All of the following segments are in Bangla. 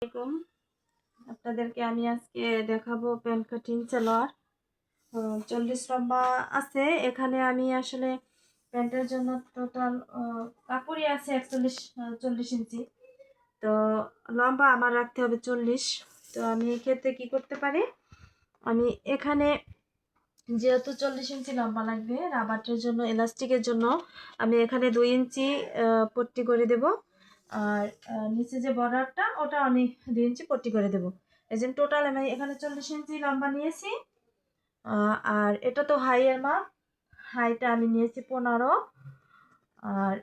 আসসালামাইকুম। আপনাদেরকে আমি আজকে দেখাবো প্যান্ট কাটিং সালোয়ার। 40 লম্বা আছে এখানে। আমি আসলে প্যান্টের জন্য টোটাল কাপড়ই আছে 41 40 ইঞ্চি। তো লম্বা আমার রাখতে হবে 40। তো আমি এক্ষেত্রে কি করতে পারি, আমি এখানে যেহেতু 40 ইঞ্চি লম্বা লাগবে রাবারের জন্য, এলাস্টিকের জন্য আমি এখানে 2 ইঞ্চি পট্টি করে দেব। আর নিচে যে বর্ডারটা ওটা আমি 2 ইঞ্চি পট্টি করে দেব। এই যে টোটাল আমি এখানে 40 ইঞ্চি লম্বা নিয়েছি। আর এটা তো হাইয়ের মাপ, হাইটা আমি নিয়েছি 15, আর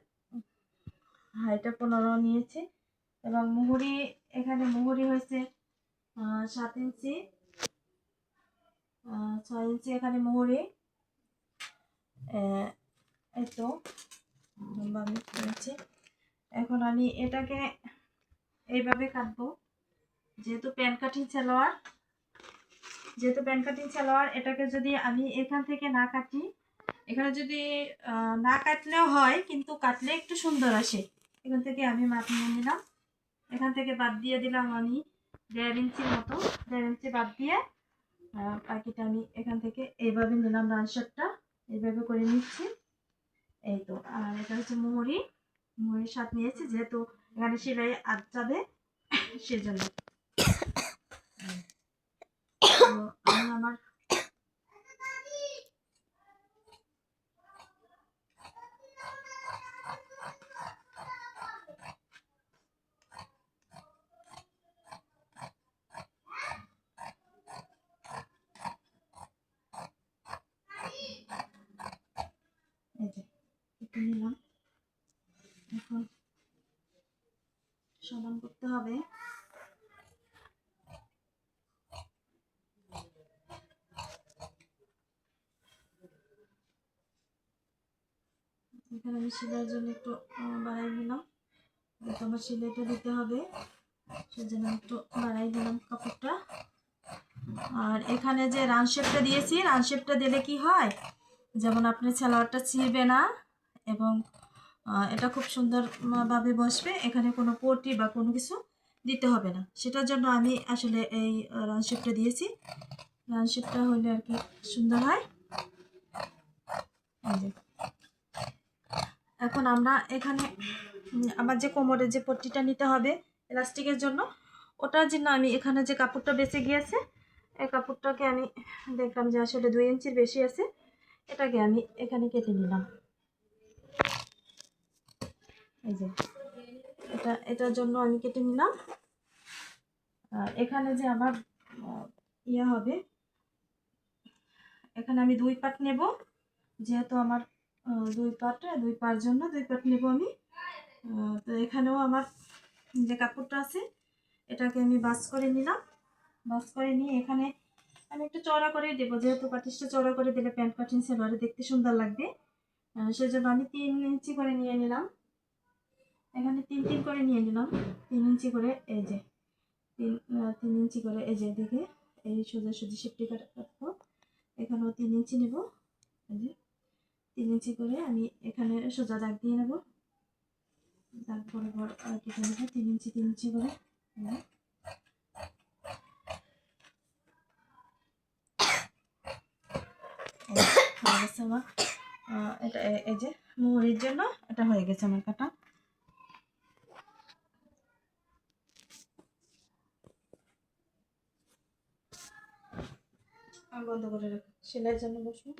হাইটা 15 নিয়েছি। এবং মুহুরি, এখানে মুহুরি হয়েছে 7 ইঞ্চি, 6 ইঞ্চি এখানে মুহুরি। এই তো আমি করেছি। এখন আমি এটাকে এইভাবে কাটবো। যেহেতু প্যান্ট কাটিং সালোয়ার, এটাকে যদি আমি এখান থেকে না কাটি, এখানে যদি না কাটলেও হয়, কিন্তু কাটলে একটু সুন্দর আসে। এখান থেকে আমি মাপ নিয়ে নিলাম, এখান থেকে বাদ দিয়ে দিলাম আমি 1.5 ইঞ্চির মতো। 1.5 ইঞ্চি বাদ দিয়ে বাকিটা আমি এখান থেকে এইভাবে নিলাম। রানশেপটা এইভাবে করে নিচ্ছি। এই তো। আর এটা হচ্ছে মুহুরির সাথে নিয়েছি, যেহেতু এখানে সেলাই আট যাবে সেজন্য। আমি আমার নিলাম, এখন সমান করতে হবে। এখানে আমি সেলাইয়ের জন্য একটু বাড়াই নিলাম, আমার সেলাইটা দিতে হবে, সেজন্য একটু বাড়াই দিলাম কাপড়টা। আর এখানে যে রান শেপটা দিয়েছি, রান শেপটা দিলে কি হয়, যেমন আপনার সালোয়ারটা ছিঁড়বে না এবং এটা খুব সুন্দরভাবে বসবে। এখানে কোনো পটি বা কোনো কিছু দিতে হবে না, সেটার জন্য আমি আসলে এই রান শেপটা দিয়েছি। রান শেপটা হলে আর কি সুন্দর হয়। এখন আমরা এখানে আমার যে কোমরের যে পট্টিটা নিতে হবে এলাস্টিকের জন্য, ওটার জন্য আমি এখানে যে কাপড়টা বেঁচে গিয়েছে, এই কাপড়টাকে আমি দেখলাম যে আসলে 2 ইঞ্চির বেশি আছে, এটাকে আমি এখানে কেটে নিলাম। এই যে এটার জন্য আমি কেটে নিলাম। আর এখানে যে আমার ইয়ে হবে, এখানে আমি 2 পাট নেব, যেহেতু আমার 2 পার জন্য 2 পাট নেব আমি। তো এখানেও আমার যে কাপড়টা আছে এটাকে আমি বাস করে নিলাম। বাস করে নিয়ে এখানে আমি একটু চওড়া করেই দেবো, যেহেতু পাটিসটা চওড়া করে দিলে প্যান্ট কাটিং সালোয়ারে দেখতে সুন্দর লাগবে। সেজন্য আমি 3 ইঞ্চি করে নিয়ে নিলাম। এখানে 3 করে নিয়ে নিলাম, 3 ইঞ্চি করে। এই যে 3 ইঞ্চি করে, এই যে দেখে এই সোজাসুজি শেপটি কাটবো। এখানেও 3 ইঞ্চি নেব। এই যে 3 ইঞ্চি করে আমি এখানে সোজা দাগ দিয়ে নেব, দাগ বরাবর কেটে নেব 3 ইঞ্চি 3 ইঞ্চি করে। আমার এটা এই যে মুহুরির জন্য এটা হয়ে গেছে আমার কাটা। বন্ধ করে রাখো, সেলাইয়ের জন্য বসবো।